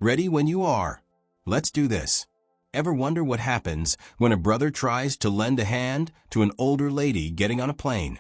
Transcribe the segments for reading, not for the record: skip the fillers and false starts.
Ready when you are. Let's do this. Ever wonder what happens when a brother tries to lend a hand to an older lady getting on a plane,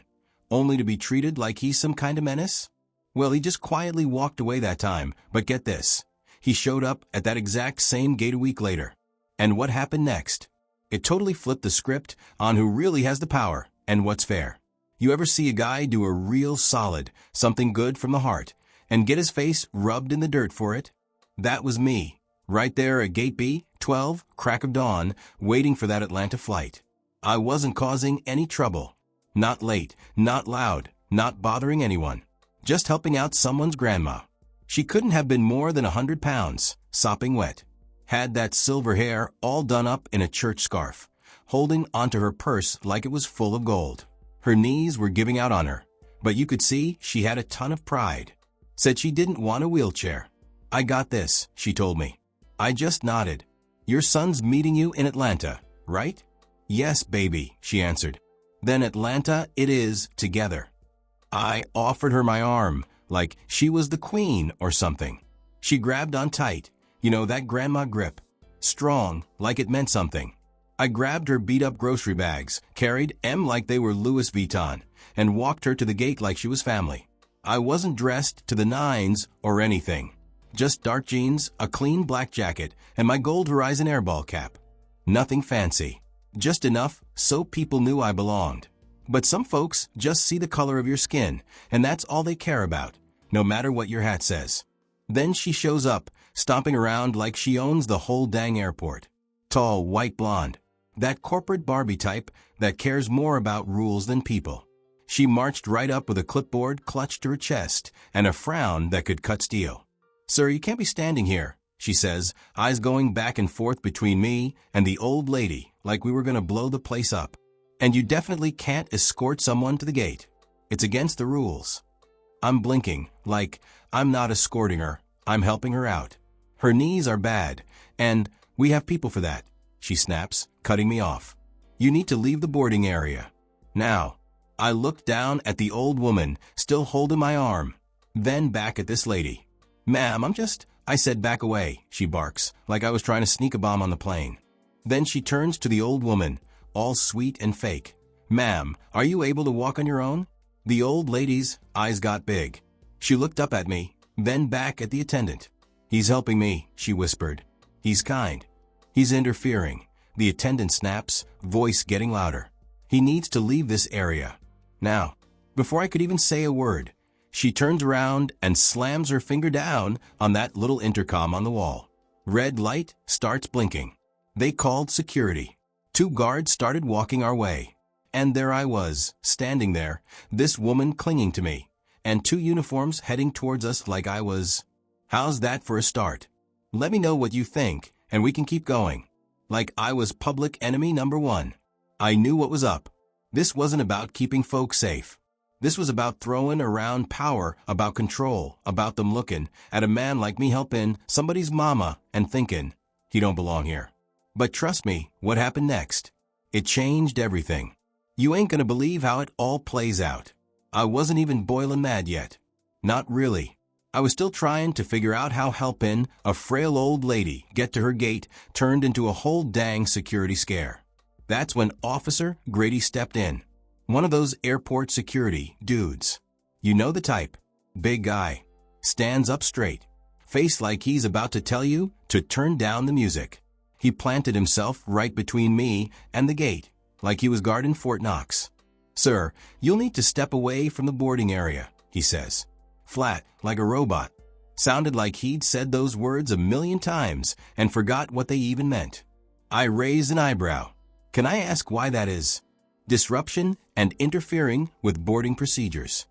only to be treated like he's some kind of menace? Well, he just quietly walked away that time, but get this. He showed up at that exact same gate a week later. And what happened next? It totally flipped the script on who really has the power and what's fair. You ever see a guy do a real solid, something good from the heart, and get his face rubbed in the dirt for it? That was me, right there at Gate B, 12, crack of dawn, waiting for that Atlanta flight. I wasn't causing any trouble. Not late, not loud, not bothering anyone. Just helping out someone's grandma. She couldn't have been more than 100 pounds, sopping wet. Had that silver hair all done up in a church scarf, holding onto her purse like it was full of gold. Her knees were giving out on her, but you could see she had a ton of pride. Said she didn't want a wheelchair. I got this, she told me. I just nodded. Your son's meeting you in Atlanta, right? Yes, baby, she answered. Then Atlanta it is, together. I offered her my arm, like she was the queen or something. She grabbed on tight, you know, that grandma grip. Strong, like it meant something. I grabbed her beat-up grocery bags, carried them like they were Louis Vuitton, and walked her to the gate like she was family. I wasn't dressed to the nines or anything. Just dark jeans, a clean black jacket, and my Gold Horizon airball cap. Nothing fancy. Just enough so people knew I belonged. But some folks just see the color of your skin, and that's all they care about, no matter what your hat says. Then she shows up, stomping around like she owns the whole dang airport. Tall, white blonde. That corporate Barbie type that cares more about rules than people. She marched right up with a clipboard clutched to her chest and a frown that could cut steel. Sir, you can't be standing here, she says, eyes going back and forth between me and the old lady like we were going to blow the place up. And you definitely can't escort someone to the gate. It's against the rules. I'm blinking, like I'm not escorting her, I'm helping her out. Her knees are bad, and we have people for that, she snaps, cutting me off. You need to leave the boarding area. Now. I looked down at the old woman, still holding my arm, then back at this lady. Ma'am, I said back away, she barks, like I was trying to sneak a bomb on the plane. Then she turns to the old woman, all sweet and fake. Ma'am, are you able to walk on your own? The old lady's eyes got big. She looked up at me, then back at the attendant. He's helping me, she whispered. He's kind. He's interfering. The attendant snaps, voice getting louder. He needs to leave this area. Now, before I could even say a word, she turns around and slams her finger down on that little intercom on the wall. Red light starts blinking. They called security. 2 guards started walking our way. And there I was, standing there, this woman clinging to me, and 2 uniforms heading towards us like I was. How's that for a start? Let me know what you think, and we can keep going. Like I was public enemy number 1. I knew what was up. This wasn't about keeping folks safe. This was about throwing around power, about control, about them looking at a man like me helping somebody's mama and thinking, he don't belong here. But trust me, what happened next? It changed everything. You ain't gonna believe how it all plays out. I wasn't even boiling mad yet. Not really. I was still trying to figure out how helping a frail old lady get to her gate turned into a whole dang security scare. That's when Officer Grady stepped in. One of those airport security dudes. You know the type. Big guy. Stands up straight. Face like he's about to tell you to turn down the music. He planted himself right between me and the gate, like he was guarding Fort Knox. Sir, you'll need to step away from the boarding area, he says. Flat, like a robot. Sounded like he'd said those words a million times and forgot what they even meant. I raised an eyebrow. Can I ask why that is? Disruption and interfering with boarding procedures.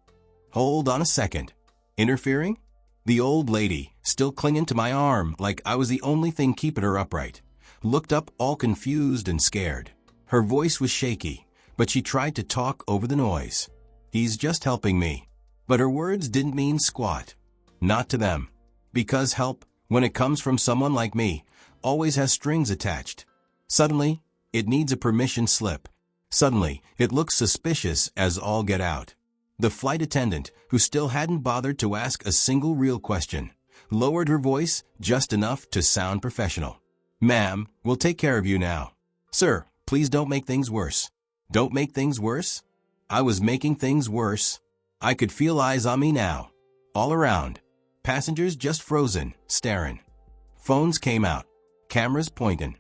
Hold on a second. Interfering? The old lady, still clinging to my arm like I was the only thing keeping her upright, looked up all confused and scared. Her voice was shaky, but she tried to talk over the noise. He's just helping me. But her words didn't mean squat. Not to them. Because help, when it comes from someone like me, always has strings attached. Suddenly, it needs a permission slip. Suddenly, it looks suspicious as all get out. The flight attendant, who still hadn't bothered to ask a single real question, lowered her voice just enough to sound professional. "Ma'am, we'll take care of you now." "Sir, please don't make things worse." Don't make things worse? I was making things worse. I could feel eyes on me now. All around. Passengers just frozen, staring. Phones came out. Cameras pointing.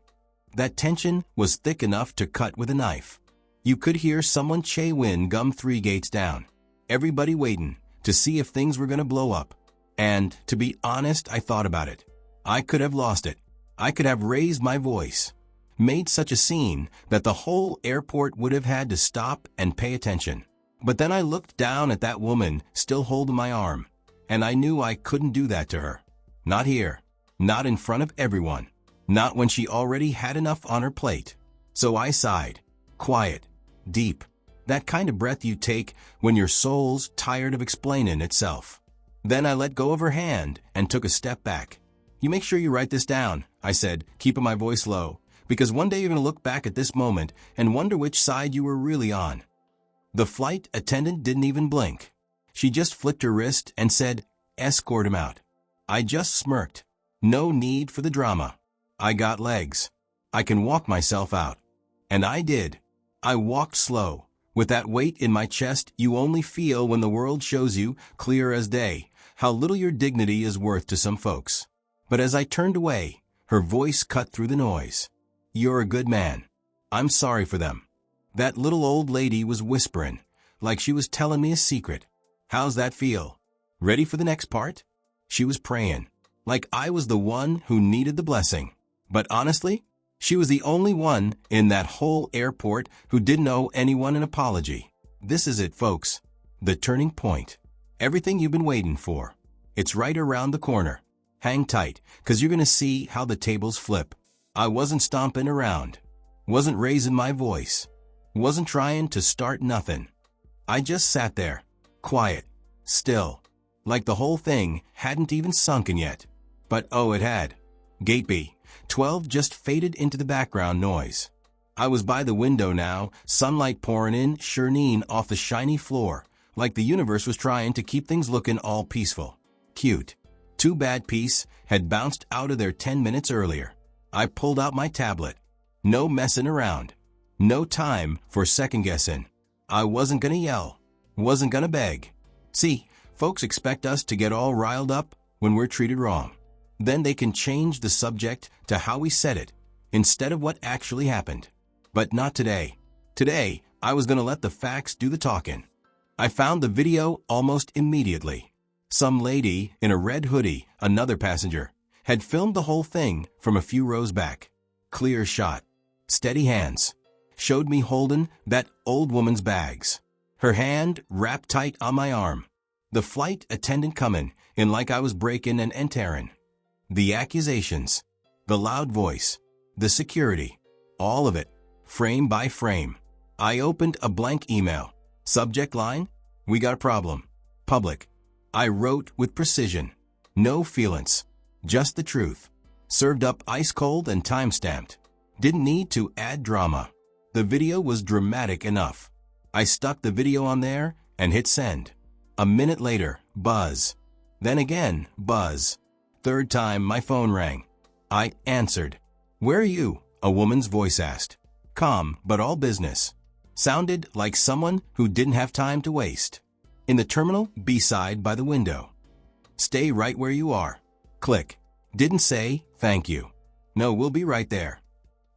That tension was thick enough to cut with a knife. You could hear someone Che-Win gum 3 gates down. Everybody waiting to see if things were going to blow up. And, to be honest, I thought about it. I could have lost it. I could have raised my voice. Made such a scene that the whole airport would have had to stop and pay attention. But then I looked down at that woman still holding my arm, and I knew I couldn't do that to her. Not here. Not in front of everyone. Not when she already had enough on her plate. So I sighed. Quiet. Deep. That kind of breath you take when your soul's tired of explaining itself. Then I let go of her hand and took a step back. "You make sure you write this down," I said, keeping my voice low. "Because one day you're going to look back at this moment and wonder which side you were really on." The flight attendant didn't even blink. She just flicked her wrist and said, "Escort him out." I just smirked. No need for the drama. I got legs. I can walk myself out. And I did. I walked slow, with that weight in my chest you only feel when the world shows you, clear as day, how little your dignity is worth to some folks. But as I turned away, her voice cut through the noise. "You're a good man. I'm sorry for them." That little old lady was whispering, like she was telling me a secret. "How's that feel? Ready for the next part?" She was praying, like I was the one who needed the blessing. But honestly, she was the only one in that whole airport who didn't owe anyone an apology. This is it, folks. The turning point. Everything you've been waiting for. It's right around the corner. Hang tight, 'cause you're going to see how the tables flip. I wasn't stomping around. Wasn't raising my voice. Wasn't trying to start nothing. I just sat there, quiet, still, like the whole thing hadn't even sunken yet. But oh, it had. Gate B 12 just faded into the background noise. I was by the window now, sunlight pouring in, shining off the shiny floor, like the universe was trying to keep things looking all peaceful. Cute. Too bad peace had bounced out of there 10 minutes earlier. I pulled out my tablet. No messing around. No time for second-guessing. I wasn't gonna yell. Wasn't gonna beg. See, folks expect us to get all riled up when we're treated wrong. Then they can change the subject to how we said it, instead of what actually happened. But not today. Today, I was gonna let the facts do the talking. I found the video almost immediately. Some lady in a red hoodie, another passenger, had filmed the whole thing from a few rows back. Clear shot. Steady hands. Showed me holding that old woman's bags. Her hand wrapped tight on my arm. The flight attendant coming in like I was breaking and entering. The accusations. The loud voice. The security. All of it. Frame by frame. I opened a blank email. Subject line? "We got a problem. Public." I wrote with precision. No feelings. Just the truth. Served up ice cold and time-stamped. Didn't need to add drama. The video was dramatic enough. I stuck the video on there and hit send. A minute later, buzz. Then again, buzz. Third time my phone rang. I answered. "Where are you?" a woman's voice asked. Calm, but all business. Sounded like someone who didn't have time to waste. "In the terminal, B-side by the window." "Stay right where you are." Click. Didn't say, "Thank you." "No, we'll be right there."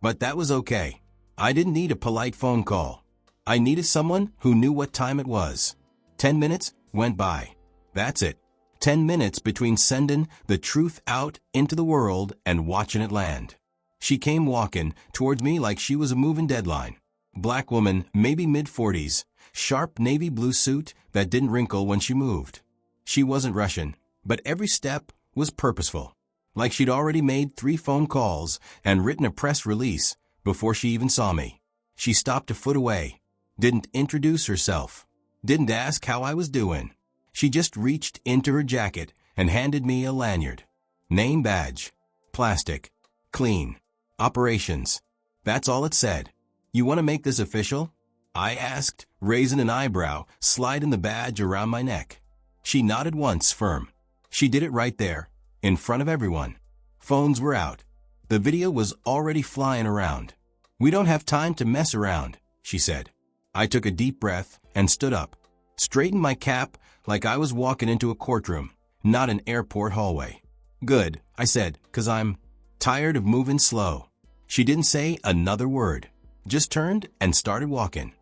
But that was okay. I didn't need a polite phone call. I needed someone who knew what time it was. 10 minutes went by. That's it. 10 minutes between sending the truth out into the world and watching it land. She came walking towards me like she was a moving deadline. Black woman, maybe mid-40s, sharp navy blue suit that didn't wrinkle when she moved. She wasn't rushing, but every step was purposeful. Like she'd already made 3 phone calls and written a press release before she even saw me. She stopped a foot away, didn't introduce herself, didn't ask how I was doing. She just reached into her jacket and handed me a lanyard. Name badge. Plastic. Clean. Operations. That's all it said. "You want to make this official?" I asked, raising an eyebrow, sliding the badge around my neck. She nodded once, firm. She did it right there, in front of everyone. Phones were out. The video was already flying around. "We don't have time to mess around," she said. I took a deep breath and stood up, straightened my cap like I was walking into a courtroom, not an airport hallway. "Good," I said, "'cause I'm tired of moving slow." She didn't say another word, just turned and started walking.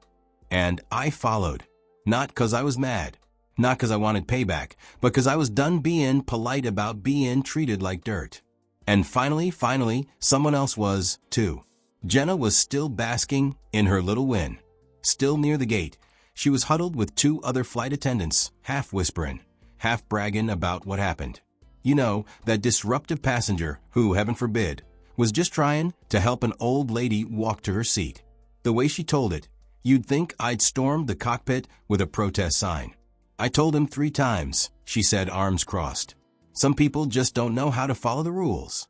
And I followed, not 'cause I was mad, not 'cause I wanted payback, but 'cause I was done being polite about being treated like dirt. And finally, someone else was, too. Jenna was still basking in her little win. Still near the gate, she was huddled with 2 other flight attendants, half whispering, half bragging about what happened. You know, that disruptive passenger who, heaven forbid, was just trying to help an old lady walk to her seat. The way she told it, you'd think I'd stormed the cockpit with a protest sign. "I told him 3 times, she said, arms crossed. "Some people just don't know how to follow the rules."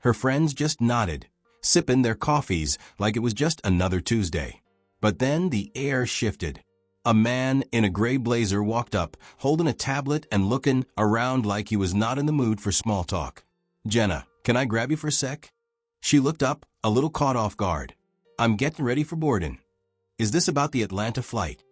Her friends just nodded, sipping their coffees like it was just another Tuesday. But then the air shifted. A man in a gray blazer walked up, holding a tablet and looking around like he was not in the mood for small talk. "Jenna, can I grab you for a sec?" She looked up, a little caught off guard. "I'm getting ready for boarding." "Is this about the Atlanta flight?"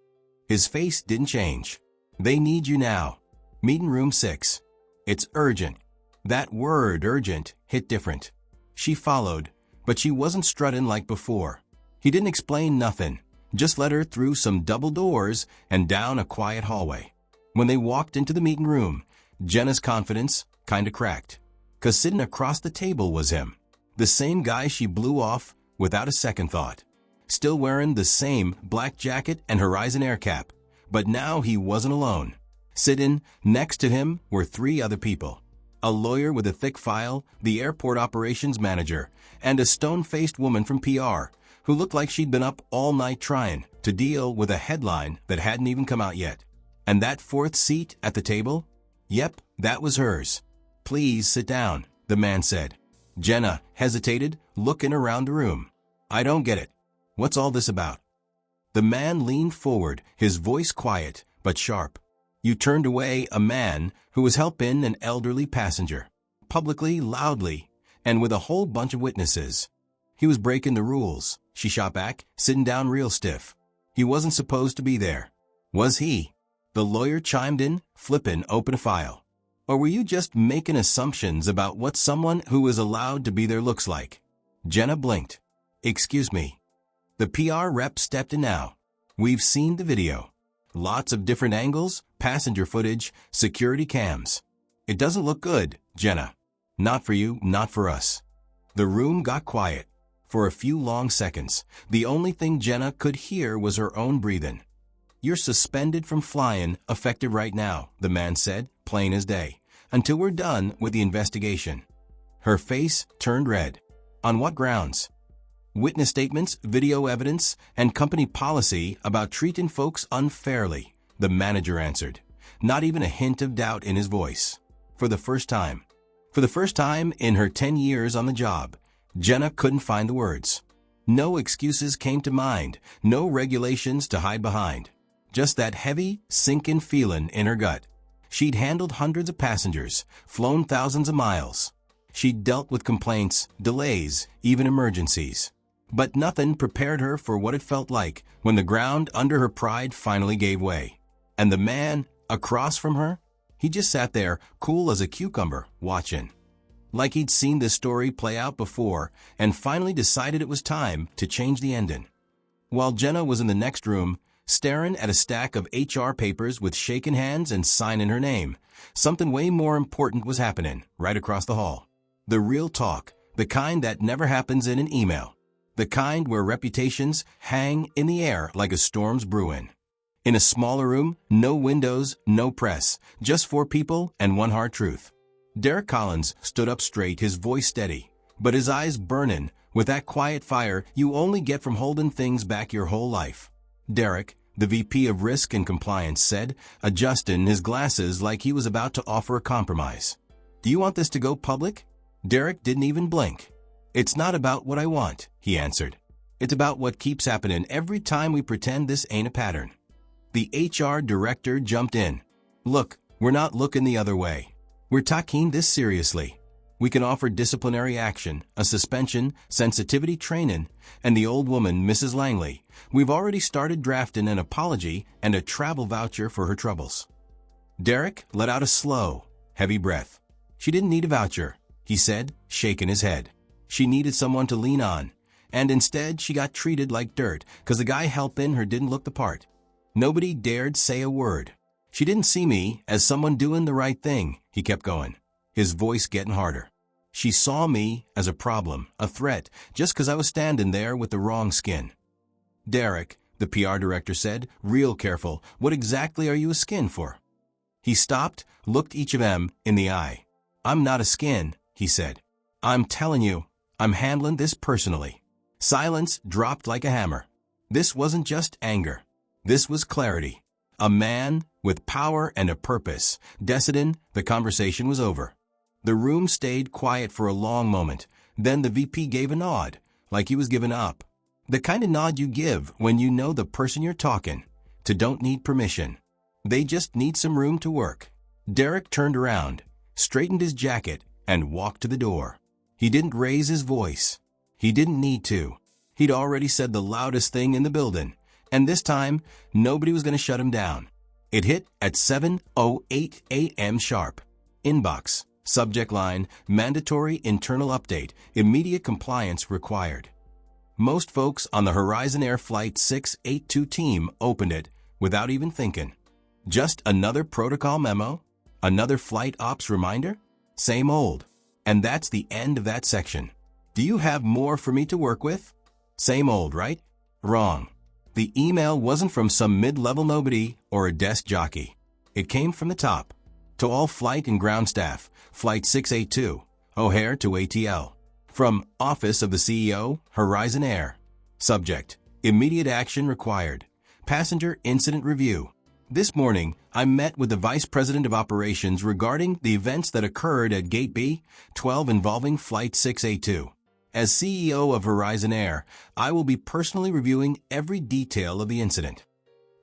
His face didn't change. "They need you now. Meeting room 6. It's urgent." That word, urgent, hit different. She followed, but she wasn't strutting like before. He didn't explain nothing, just led her through some double doors and down a quiet hallway. When they walked into the meeting room, Jenna's confidence kinda cracked. 'Cause sitting across the table was him. The same guy she blew off without a second thought. Still wearing the same black jacket and Horizon Air cap, but now he wasn't alone. Sitting next to him were 3 other people. A lawyer with a thick file, the airport operations manager, and a stone-faced woman from PR who looked like she'd been up all night trying to deal with a headline that hadn't even come out yet. And that 4th seat at the table? Yep, that was hers. "Please sit down," the man said. Jenna hesitated, looking around the room. "I don't get it. What's all this about?" The man leaned forward, his voice quiet but sharp. "You turned away a man who was helping an elderly passenger, publicly, loudly, and with a whole bunch of witnesses. He was breaking the rules," she shot back, sitting down real stiff. "He wasn't supposed to be there. Was he?" The lawyer chimed in, flipping open a file. "Or were you just making assumptions about what someone who is allowed to be there looks like?" Jenna blinked. "Excuse me." The PR rep stepped in now. "We've seen the video. Lots of different angles, passenger footage, security cams. It doesn't look good, Jenna. Not for you, not for us." The room got quiet. For a few long seconds, the only thing Jenna could hear was her own breathing. "You're suspended from flying, effective right now," the man said, plain as day, "until we're done with the investigation." Her face turned red. "On what grounds?" "Witness statements, video evidence, and company policy about treating folks unfairly," the manager answered, not even a hint of doubt in his voice. For the first time in her 10 years on the job, Jenna couldn't find the words. No excuses came to mind, no regulations to hide behind. Just that heavy, sinking feeling in her gut. She'd handled hundreds of passengers, flown thousands of miles. She'd dealt with complaints, delays, even emergencies. But nothing prepared her for what it felt like when the ground under her pride finally gave way. And the man across from her, he just sat there, cool as a cucumber, watching. Like he'd seen this story play out before and finally decided it was time to change the ending. While Jenna was in the next room, staring at a stack of HR papers with shaking hands and signing her name, something way more important was happening right across the hall. The real talk, the kind that never happens in an email. The kind where reputations hang in the air like a storm's brewing. In a smaller room, no windows, no press, just 4 people and one hard truth. Derek Collins stood up straight, his voice steady, but his eyes burning with that quiet fire you only get from holding things back your whole life. Derek, the VP of Risk and Compliance, said, adjusting his glasses like he was about to offer a compromise. "Do you want this to go public?" Derek didn't even blink. "It's not about what I want," he answered. "It's about what keeps happening every time we pretend this ain't a pattern." The HR director jumped in. "Look, we're not looking the other way. We're taking this seriously. We can offer disciplinary action, a suspension, sensitivity training, and the old woman, Mrs. Langley. We've already started drafting an apology and a travel voucher for her troubles." Derek let out a slow, heavy breath. She didn't need a voucher, he said, shaking his head. She needed someone to lean on, and instead she got treated like dirt because the guy helping her didn't look the part. Nobody dared say a word. "She didn't see me as someone doing the right thing," he kept going, his voice getting harder. "She saw me as a problem, a threat, just because I was standing there with the wrong skin." "Derek," the PR director said, real careful, "what exactly are you a skin for?" He stopped, looked each of them in the eye. "I'm not a skin," he said. "I'm telling you, I'm handling this personally." Silence dropped like a hammer. This wasn't just anger. This was clarity. A man with power and a purpose. Deciding the conversation was over. The room stayed quiet for a long moment. Then the VP gave a nod, like he was giving up. The kind of nod you give when you know the person you're talking to don't need permission. They just need some room to work. Derek turned around, straightened his jacket, and walked to the door. He didn't raise his voice. He didn't need to. He'd already said the loudest thing in the building, and this time, nobody was going to shut him down. It hit at 7:08 a.m. sharp. Inbox. Subject line, mandatory internal update, immediate compliance required. Most folks on the Horizon Air Flight 682 team opened it without even thinking. Just another protocol memo? Another flight ops reminder? Same old. And that's the end of that section. Do you have more for me to work with? Same old, right? Wrong. The email wasn't from some mid-level nobody or a desk jockey. It came from the top. To all flight and ground staff, Flight 682, O'Hare to ATL. From Office of the CEO, Horizon Air. Subject, immediate action required. Passenger incident review. This morning, I met with the Vice President of Operations regarding the events that occurred at Gate B-12 involving Flight 682. As CEO of Horizon Air, I will be personally reviewing every detail of the incident.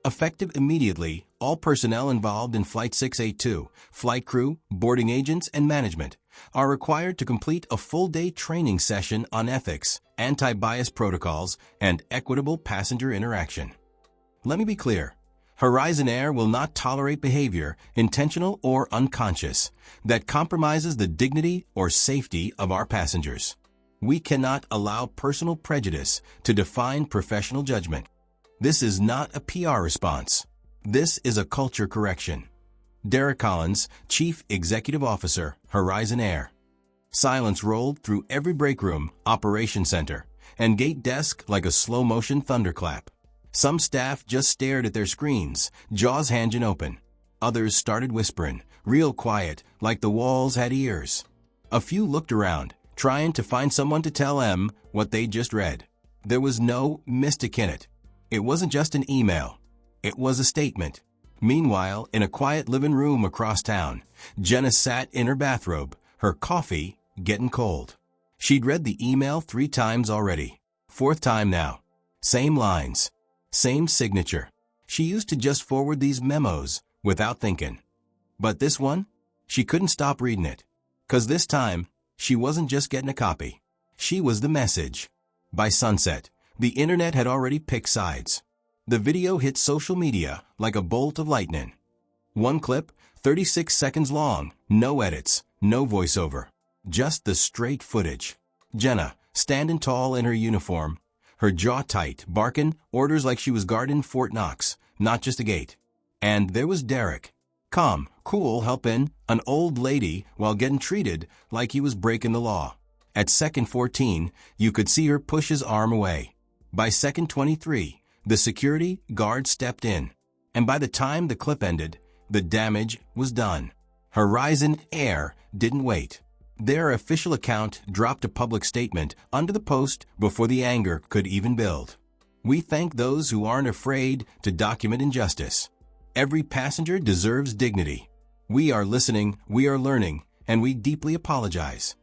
Effective immediately, all personnel involved in Flight 682, flight crew, boarding agents, and management, are required to complete a full-day training session on ethics, anti-bias protocols, and equitable passenger interaction. Let me be clear. Horizon Air will not tolerate behavior, intentional or unconscious, that compromises the dignity or safety of our passengers. We cannot allow personal prejudice to define professional judgment. This is not a PR response. This is a culture correction. Derek Collins, Chief Executive Officer, Horizon Air. Silence rolled through every break room, operation center, and gate desk like a slow-motion thunderclap. Some staff just stared at their screens, jaws hanging open. Others started whispering, real quiet, like the walls had ears. A few looked around, trying to find someone to tell them what they just read. There was no mystic in it. It wasn't just an email. It was a statement. Meanwhile, in a quiet living room across town, Jenna sat in her bathrobe, her coffee getting cold. She'd read the email 3 times already. 4th time now. Same lines. Same signature. She used to just forward these memos without thinking. But this one? She couldn't stop reading it. 'Cause this time, she wasn't just getting a copy. She was the message. By sunset, the internet had already picked sides. The video hit social media like a bolt of lightning. One clip, 36 seconds long, no edits, no voiceover. Just the straight footage. Jenna, standing tall in her uniform, her jaw tight, barking orders like she was guarding Fort Knox, not just a gate. And there was Derek. Calm, cool, helping an old lady while getting treated like he was breaking the law. At second 14, you could see her push his arm away. By second 23, the security guard stepped in. And by the time the clip ended, the damage was done. Horizon Air didn't wait. Their official account dropped a public statement under the post before the anger could even build. We thank those who aren't afraid to document injustice. Every passenger deserves dignity. We are listening, we are learning, and we deeply apologize.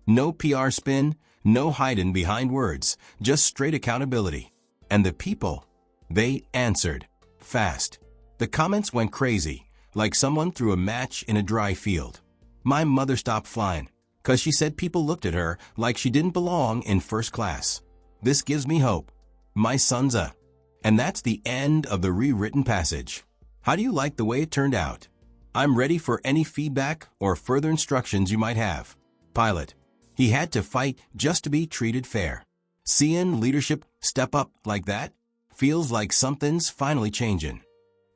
No PR spin, no hiding behind words, just straight accountability. And the people, they answered. Fast. The comments went crazy, like someone threw a match in a dry field. My mother stopped flying, 'cause she said people looked at her like she didn't belong in first class. This gives me hope. My son's a... And that's the end of the rewritten passage. How do you like the way it turned out? I'm ready for any feedback or further instructions you might have. Pilot. He had to fight just to be treated fair. Seeing leadership step up like that feels like something's finally changing.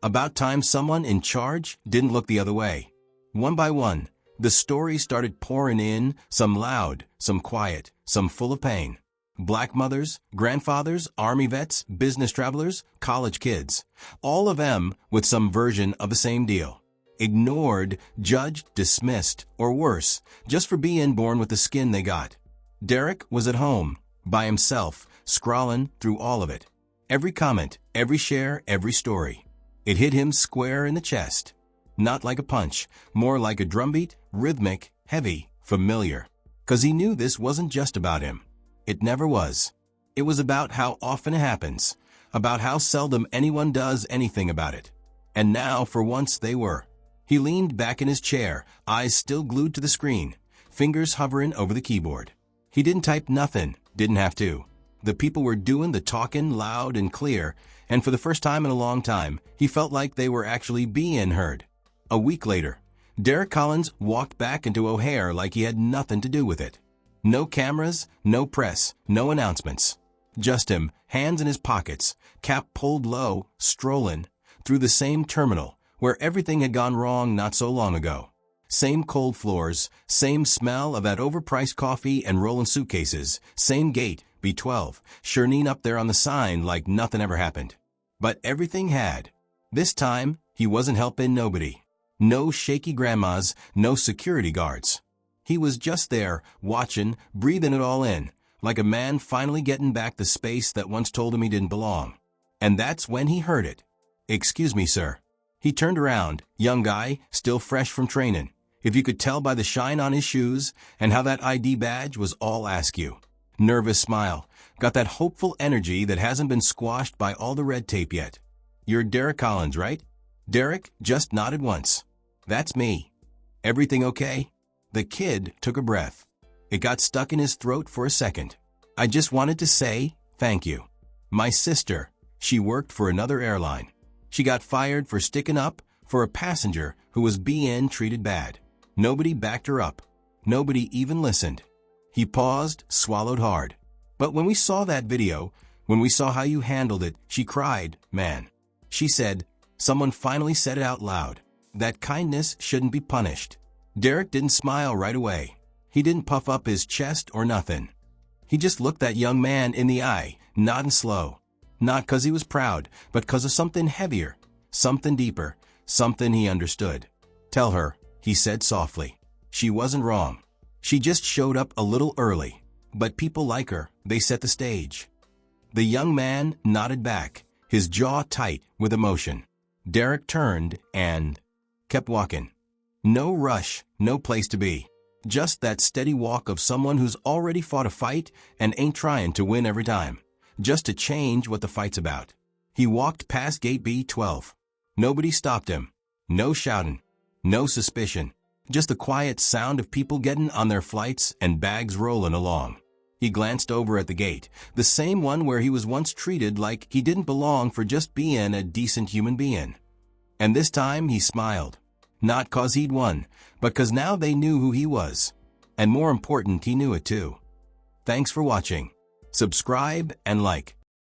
About time someone in charge didn't look the other way. One by one, the stories started pouring in, some loud, some quiet, some full of pain. Black mothers, grandfathers, army vets, business travelers, college kids. All of them with some version of the same deal. Ignored, judged, dismissed, or worse, just for being born with the skin they got. Derek was at home, by himself, scrawling through all of it. Every comment, every share, every story. It hit him square in the chest. Not like a punch, more like a drumbeat, rhythmic, heavy, familiar. 'Cause he knew this wasn't just about him. It never was. It was about how often it happens, about how seldom anyone does anything about it. And now, for once, they were. He leaned back in his chair, eyes still glued to the screen, fingers hovering over the keyboard. He didn't type nothing, didn't have to. The people were doing the talking loud and clear, and for the first time in a long time, he felt like they were actually being heard. A week later, Derek Collins walked back into O'Hare like he had nothing to do with it. No cameras, no press, no announcements. Just him, hands in his pockets, cap pulled low, strolling through the same terminal where everything had gone wrong not so long ago. Same cold floors, same smell of that overpriced coffee and rolling suitcases, same gate, B12, churning up there on the sign like nothing ever happened. But everything had. This time, he wasn't helping nobody. No shaky grandmas, no security guards. He was just there, watching, breathing it all in, like a man finally getting back the space that once told him he didn't belong. And that's when he heard it. "Excuse me, sir." He turned around, young guy, still fresh from training. If you could tell by the shine on his shoes and how that ID badge was all askew. Nervous smile, got that hopeful energy that hasn't been squashed by all the red tape yet. "You're Derek Collins, right?" Derek just nodded once. "That's me. Everything okay?" The kid took a breath. It got stuck in his throat for a second. "I just wanted to say thank you. My sister, she worked for another airline. She got fired for sticking up for a passenger who was being treated bad. Nobody backed her up. Nobody even listened." He paused, swallowed hard. "But when we saw that video, when we saw how you handled it, she cried, man." She said, someone finally said it out loud, that kindness shouldn't be punished. Derek didn't smile right away. He didn't puff up his chest or nothing. He just looked that young man in the eye, nodding slow. Not 'cause he was proud, but 'cause of something heavier, something deeper, something he understood. "Tell her," he said softly. "She wasn't wrong. She just showed up a little early. But people like her, they set the stage." The young man nodded back, his jaw tight with emotion. Derek turned and kept walking. No rush, no place to be. Just that steady walk of someone who's already fought a fight and ain't trying to win every time. Just to change what the fight's about. He walked past gate B12. Nobody stopped him. No shouting. No suspicion. Just the quiet sound of people getting on their flights and bags rolling along. He glanced over at the gate, the same one where he was once treated like he didn't belong for just being a decent human being. And this time he smiled. Not 'cause he'd won, but 'cause now they knew who he was. And more important, he knew it too. Thanks for watching. Subscribe and like.